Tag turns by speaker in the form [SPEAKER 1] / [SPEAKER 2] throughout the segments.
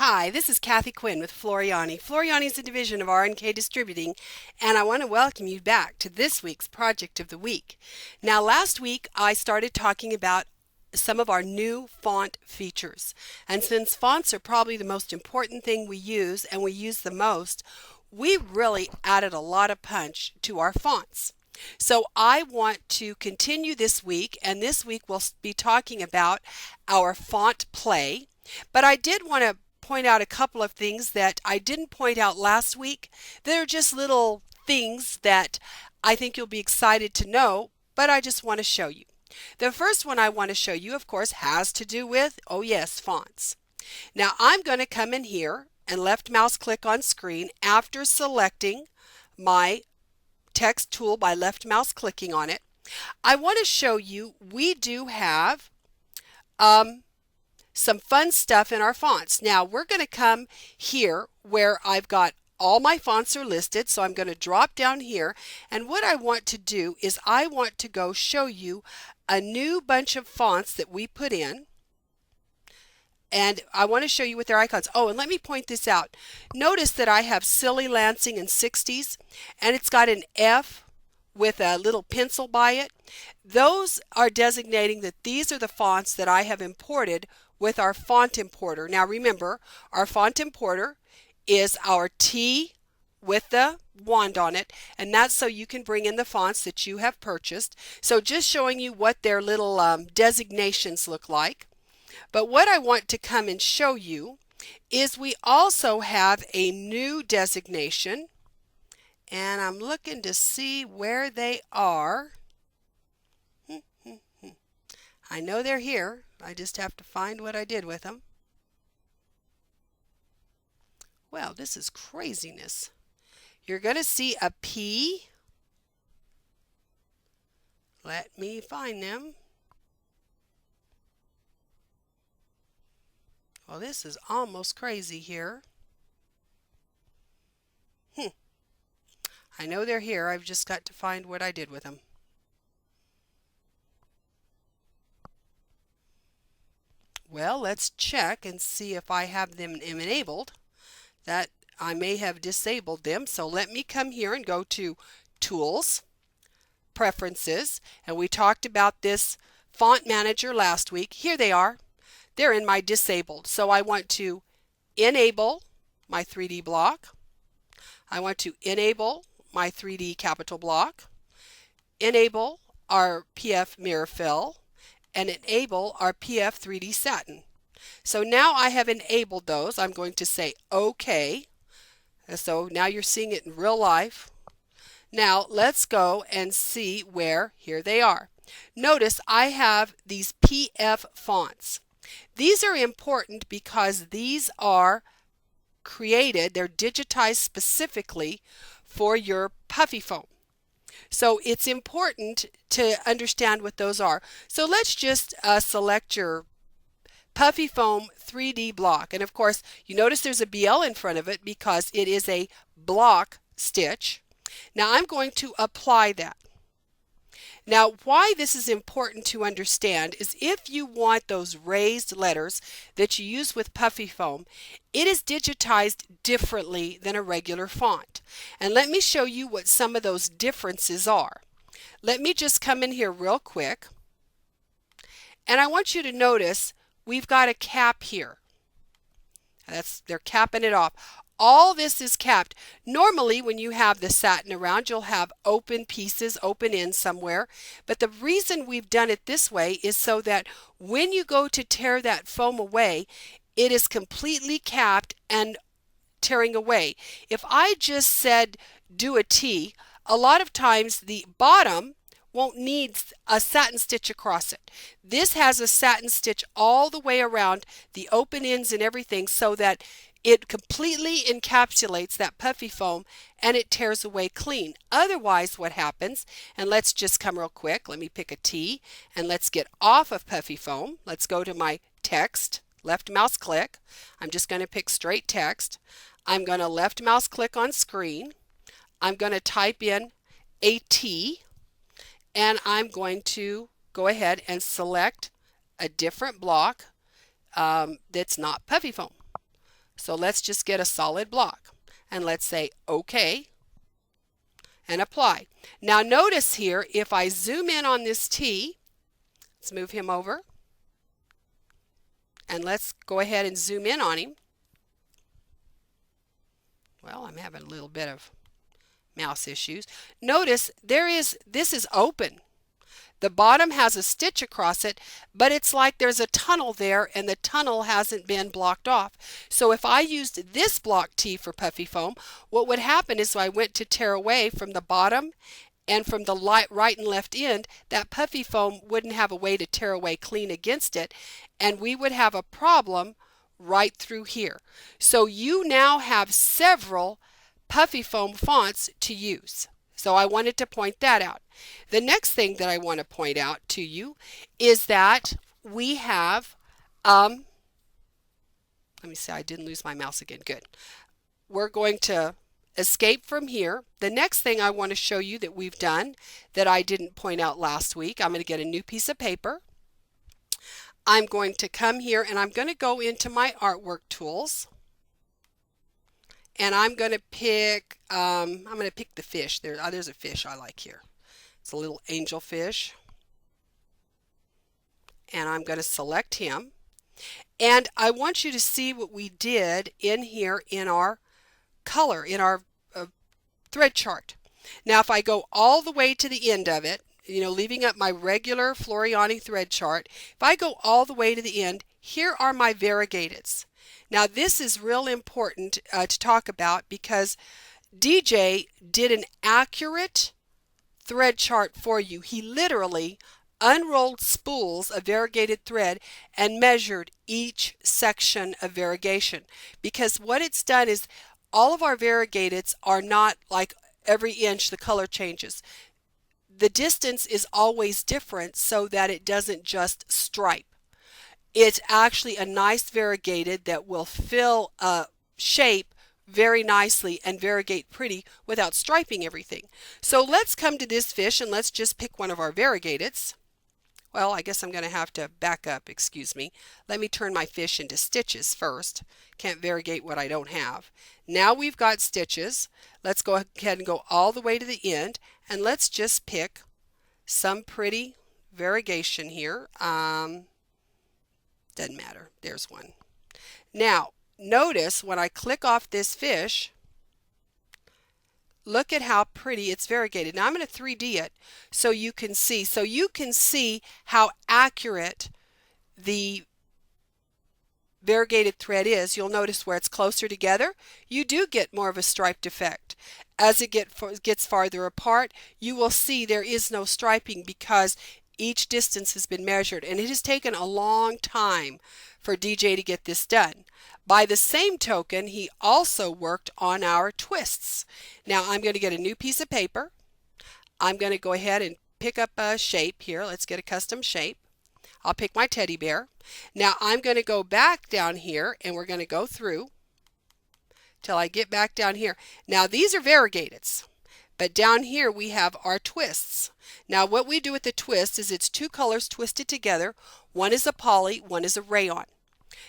[SPEAKER 1] Hi, this is Kathi Quinn with Floriani. Floriani is a division of R&K Distributing, and I want to welcome you back to this week's Project of the Week. Now, last week I started talking about some of our new font features, and since fonts are probably the most important thing we use and we use the most, we really added a lot of punch to our fonts. So I want to continue this week, and this week we'll be talking about our font play. But I did want to point out a couple of things that I didn't point out last week. They're just little things that I think you'll be excited to know, but I just want to show you. The first one I want to show you, of course, has to do with, oh yes, fonts. Now I'm going to come in here and left mouse click on screen after selecting my text tool by left mouse clicking on it. I want to show you we do have some fun stuff in our fonts. Now we're going to come here where I've got all my fonts are listed, so I'm going to drop down here, and what I want to do is I want to go show you a new bunch of fonts that we put in, and I want to show you with their icons. Oh, and let me point this out. Notice that I have Silly Lansing in 60s, and it's got an F with a little pencil by it. Those are designating that these are the fonts that I have imported with our font importer. Now remember, our font importer is our T with the wand on it, and that's so you can bring in the fonts that you have purchased. So just showing you what their little designations look like. But what I want to come and show you is we also have a new designation, and I'm looking to see where they are. I know they're here. I just have to find what I did with them. Well, this is craziness. You're going to see a P. Let me find them. Well, this is almost crazy here. I know they're here. I've just got to find what I did with them. Well, let's check and see if I have them enabled. That I may have disabled them. So let me come here and go to Tools, Preferences, and we talked about this font manager last week. Here they are. They're in my disabled. So I want to enable my 3D block. I want to enable my 3D capital block, enable our PF mirror fill, and enable our PF 3D satin. So now I have enabled those. I'm going to say OK. So now you're seeing it in real life. Now let's go and see where, here they are. Notice I have these PF fonts. These are important because these are created, they're digitized specifically for your puffy foam. So it's important to understand what those are. So let's just select your puffy foam 3D block. And of course, you notice there's a BL in front of it because it is a block stitch. Now I'm going to apply that. Now, why this is important to understand is if you want those raised letters that you use with puffy foam, it is digitized differently than a regular font. And let me show you what some of those differences are. Let me just come in here real quick. And I want you to notice we've got a cap here. They're capping it off. All this is capped. Normally when you have the satin around, you'll have open pieces, open ends somewhere. But the reason we've done it this way is so that when you go to tear that foam away, it is completely capped and tearing away. If I just said do a T, a lot of times the bottom won't need a satin stitch across it. This has a satin stitch all the way around the open ends and everything so that it completely encapsulates that puffy foam and it tears away clean. Otherwise what happens, and let's just come real quick, let me pick a T and let's get off of puffy foam. Let's go to my text, left mouse click. I'm just going to pick straight text. I'm going to left mouse click on screen. I'm going to type in a T and I'm going to go ahead and select a different block that's not puffy foam. So let's just get a solid block and let's say OK and apply. Now notice here, if I zoom in on this T, let's move him over and let's go ahead and zoom in on him. Well, I'm having a little bit of mouse issues. Notice this is open. The bottom has a stitch across it, but it's like there's a tunnel there and the tunnel hasn't been blocked off. So if I used this block T for puffy foam, what would happen is I went to tear away from the bottom and from the right and left end, that puffy foam wouldn't have a way to tear away clean against it, and we would have a problem right through here. So you now have several puffy foam fonts to use. So I wanted to point that out. The next thing that I want to point out to you is that we have, let me see, I didn't lose my mouse again. Good. We're going to escape from here. The next thing I want to show you that we've done that I didn't point out last week, I'm going to get a new piece of paper. I'm going to come here and I'm going to go into my artwork tools. And I'm going to pick, the fish. There's a fish I like here. It's a little angel fish. And I'm going to select him. And I want you to see what we did in here in our color, in our thread chart. Now if I go all the way to the end of it, leaving up my regular Floriani thread chart, if I go all the way to the end, here are my variegateds. Now this is real important to talk about because DJ did an accurate thread chart for you. He literally unrolled spools of variegated thread and measured each section of variegation, because what it's done is all of our variegateds are not like every inch the color changes. The distance is always different so that it doesn't just stripe. It's actually a nice variegated that will fill a shape very nicely and variegate pretty without striping everything. So let's come to this fish and let's just pick one of our variegateds. Well, I guess I'm going to have to back up, excuse me. Let me turn my fish into stitches first. Can't variegate what I don't have. Now we've got stitches. Let's go ahead and go all the way to the end and let's just pick some pretty variegation here. Doesn't matter. There's one. Now, notice when I click off this fish, look at how pretty it's variegated. Now I'm going to 3D it so you can see. So you can see how accurate the variegated thread is. You'll notice where it's closer together, you do get more of a striped effect. As it gets farther apart, you will see there is no striping because each distance has been measured, and it has taken a long time for DJ to get this done. By the same token, he also worked on our twists. Now I'm going to get a new piece of paper. I'm going to go ahead and pick up a shape here. Let's get a custom shape. I'll pick my teddy bear. Now I'm going to go back down here and we're going to go through till I get back down here. Now these are variegateds, but down here we have our twists. Now what we do with the twist is it's two colors twisted together. One is a poly, one is a rayon.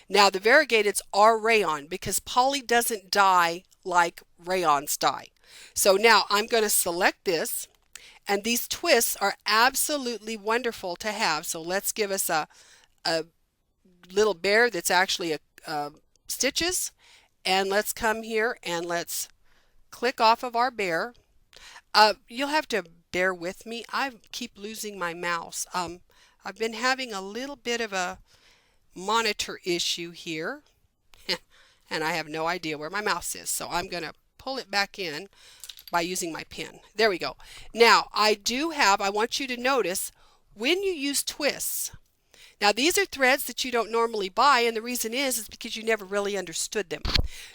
[SPEAKER 1] Now the variegateds are rayon because poly doesn't dye like rayons dye. So now I'm going to select this, and these twists are absolutely wonderful to have. So let's give us a little bear that's actually stitches, and let's come here and let's click off of our bear. You'll have to bear with me. I keep losing my mouse. I've been having a little bit of a monitor issue here and I have no idea where my mouse is, so I'm going to pull it back in by using my pen. There we go. Now I want you to notice when you use twists. Now these are threads that you don't normally buy, and the reason is because you never really understood them.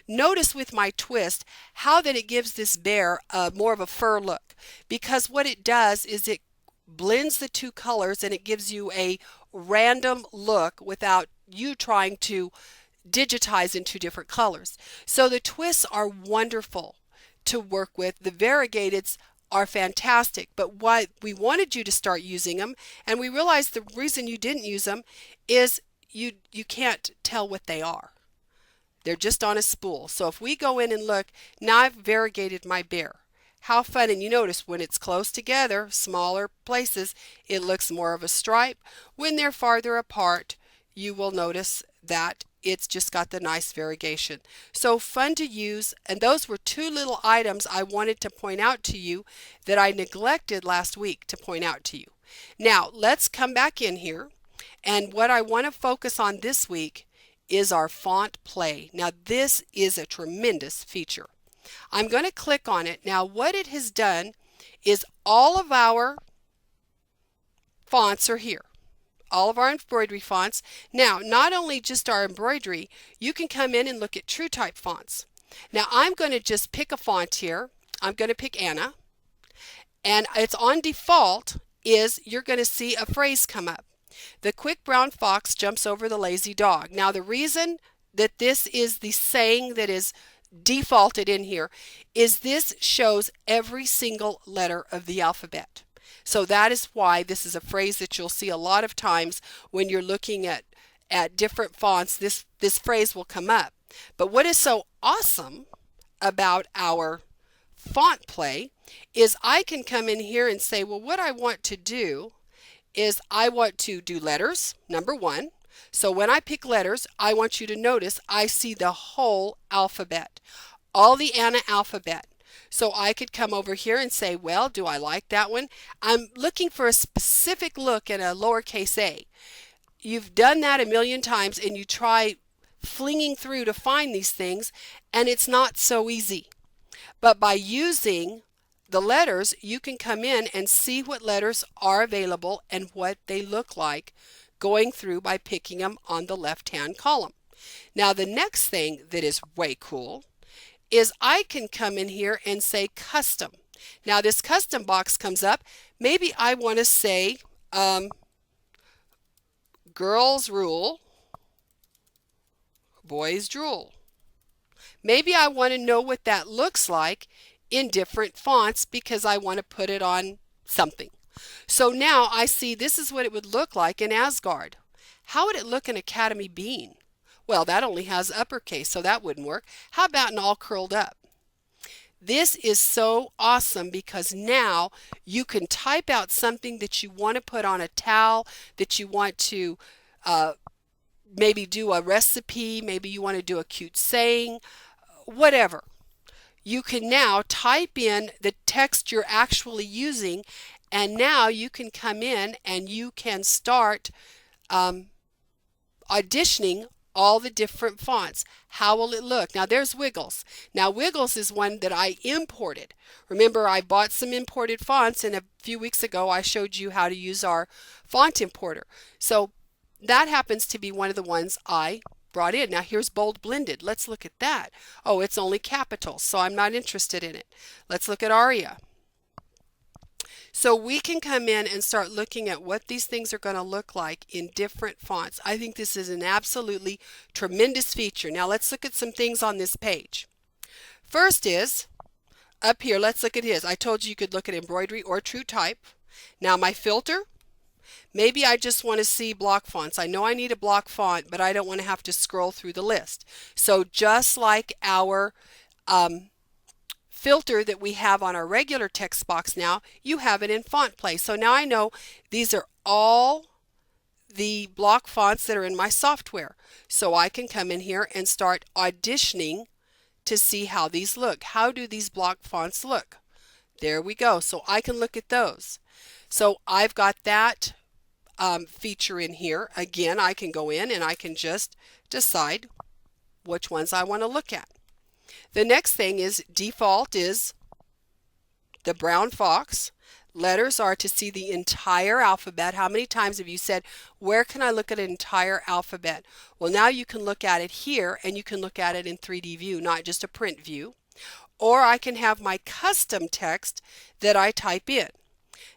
[SPEAKER 1] Notice with my twist how that it gives this bear more of a fur look, because what it does is it blends the two colors and it gives you a random look without you trying to digitize into different colors. So the twists are wonderful to work with. The variegateds are fantastic, but why we wanted you to start using them, and we realized the reason you didn't use them is you can't tell what they are. They're just on a spool. So if we go in and look, now I've variegated my bear. How fun. And you notice when it's close together, smaller places, it looks more of a stripe. When they're farther apart, you will notice that it's just got the nice variegation. So fun to use. And those were two little items I wanted to point out to you that I neglected last week to point out to you. Now let's come back in here. And what I want to focus on this week is our font play. Now this is a tremendous feature. I'm going to click on it. Now what it has done is all of our fonts are here. All of our embroidery fonts. Now not only just our embroidery, you can come in and look at Truetype fonts. Now I'm going to just pick a font here. I'm going to pick Anna. And it's on default is you're going to see a phrase come up. The quick brown fox jumps over the lazy dog. Now the reason that this is the saying that is defaulted in here is this shows every single letter of the alphabet. So that is why this is a phrase that you'll see a lot of times when you're looking at different fonts. This phrase will come up. But what is so awesome about our font play is I can come in here and say, well, what I want to do is I want to do letters, number one. So when I pick letters, I want you to notice I see the whole alphabet, all the Anna alphabet. So I could come over here and say, well, do I like that one? I'm looking for a specific look at a lowercase a. You've done that a million times and you try flinging through to find these things and it's not so easy. But by using the letters, you can come in and see what letters are available and what they look like going through by picking them on the left-hand column. Now the next thing that is way cool is I can come in here and say custom. Now this custom box comes up. Maybe I want to say girls rule, boys drool. Maybe I want to know what that looks like in different fonts because I want to put it on something. So now I see this is what it would look like in Asgard. How would it look in Academy Bean? Well, that only has uppercase, so that wouldn't work. How about an all curled up? This is so awesome because now you can type out something that you want to put on a towel, that you want to maybe do a recipe, maybe you want to do a cute saying, whatever. You can now type in the text you're actually using, and now you can come in and you can start auditioning all the different fonts. How will it look? Now there's Wiggles. Now Wiggles is one that I imported. Remember, I bought some imported fonts, and a few weeks ago I showed you how to use our font importer. So that happens to be one of the ones I brought in. Now here's bold blended. Let's look at that. Oh, it's only capitals, so I'm not interested in it. Let's look at Aria. So we can come in and start looking at what these things are going to look like in different fonts. I think this is an absolutely tremendous feature. Now let's look at some things on this page. First is up here, let's look at his. I told you you could look at embroidery or Truetype. Now my filter, maybe I just want to see block fonts. I know I need a block font, but I don't want to have to scroll through the list. So just like our filter that we have on our regular text box now, you have it in font play. So now I know these are all the block fonts that are in my software. So I can come in here and start auditioning to see how these look. How do these block fonts look? There we go. So I can look at those. So I've got that feature in here. Again, I can go in and I can just decide which ones I want to look at. The next thing is default is the brown fox. Letters are to see the entire alphabet. How many times have you said, where can I look at an entire alphabet? Well, now you can look at it here and you can look at it in 3D view, not just a print view. Or I can have my custom text that I type in.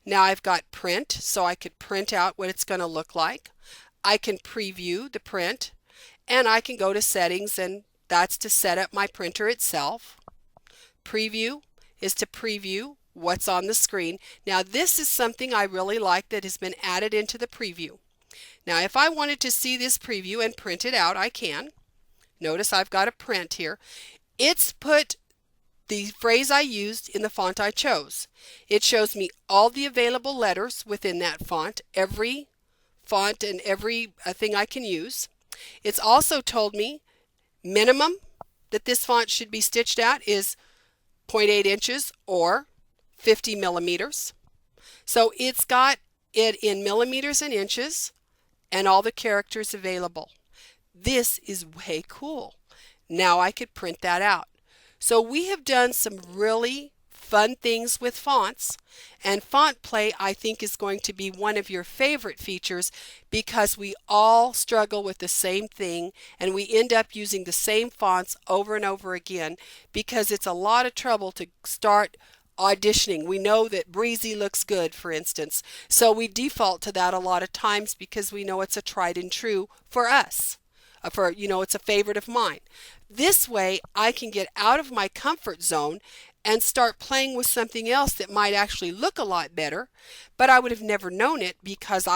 [SPEAKER 1] Now I've got print, so I could print out what it's going to look like. I can preview the print, and I can go to settings, and that's to set up my printer itself. Preview is to preview what's on the screen. Now this is something I really like that has been added into the preview. Now if I wanted to see this preview and print it out, I can. Notice I've got a print here. It's put the phrase I used in the font I chose. It shows me all the available letters within that font, every font and every thing I can use. It's also told me minimum that this font should be stitched at is 0.8 inches or 50 millimeters. So it's got it in millimeters and inches and all the characters available. This is way cool. Now I could print that out. So we have done some really fun things with fonts, and font play I think is going to be one of your favorite features because we all struggle with the same thing and we end up using the same fonts over and over again because it's a lot of trouble to start auditioning. We know that breezy looks good, for instance, so we default to that a lot of times because we know it's a tried and true for us. It's a favorite of mine. This way I can get out of my comfort zone and start playing with something else that might actually look a lot better, but I would have never known it because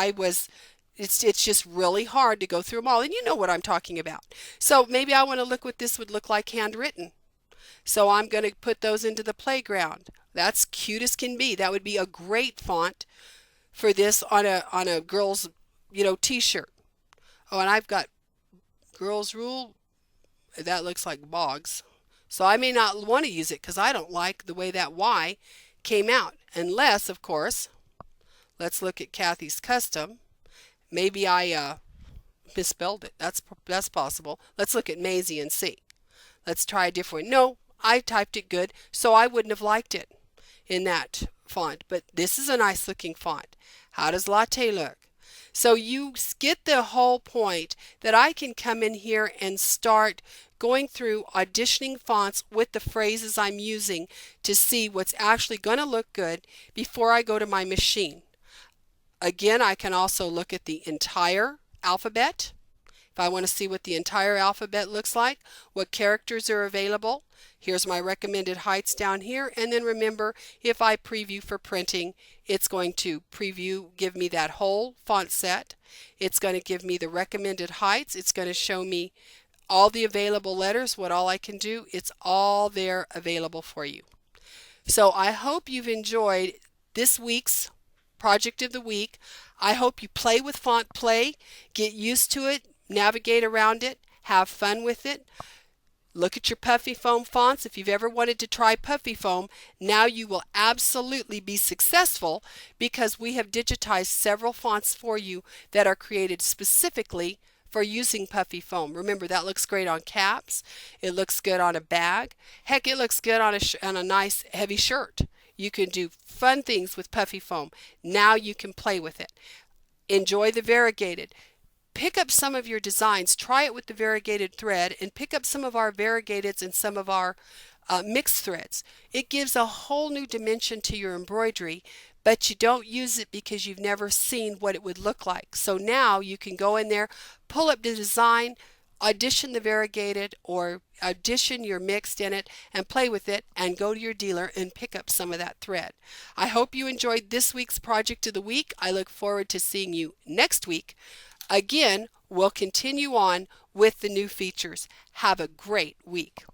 [SPEAKER 1] it's just really hard to go through them all, and you know what I'm talking about. So maybe I want to look what this would look like handwritten. So I'm going to put those into the playground. That's cute as can be. That would be a great font for this on a girl's, t-shirt. Oh, and I've got girls rule. That looks like Boggs. So I may not want to use it because I don't like the way that Y came out. Unless, of course, let's look at Kathy's custom. Maybe I misspelled it. That's possible. Let's look at Maisie and see. Let's try a different. No, I typed it good, so I wouldn't have liked it in that font. But this is a nice looking font. How does latte look? So you get the whole point that I can come in here and start going through auditioning fonts with the phrases I'm using to see what's actually going to look good before I go to my machine. Again, I can also look at the entire alphabet. If I want to see what the entire alphabet looks like, what characters are available, here's my recommended heights down here. And then remember, if I preview for printing, it's going to give me that whole font set. It's going to give me the recommended heights. It's going to show me all the available letters, what all I can do. It's all there available for you. So I hope you've enjoyed this week's project of the week. I hope you play with font play, get used to it, navigate around it, have fun with it. Look at your puffy foam fonts. If you've ever wanted to try puffy foam, now you will absolutely be successful because we have digitized several fonts for you that are created specifically for using puffy foam. Remember, that looks great on caps. It looks good on a bag. Heck, it looks good on a nice heavy shirt. You can do fun things with puffy foam. Now you can play with it. Enjoy the variegated. Pick up some of your designs, try it with the variegated thread, and pick up some of our variegateds and some of our mixed threads. It gives a whole new dimension to your embroidery, but you don't use it because you've never seen what it would look like. So now you can go in there, pull up the design, audition the variegated or audition your mixed in it and play with it and go to your dealer and pick up some of that thread. I hope you enjoyed this week's project of the week. I look forward to seeing you next week. Again, we'll continue on with the new features. Have a great week.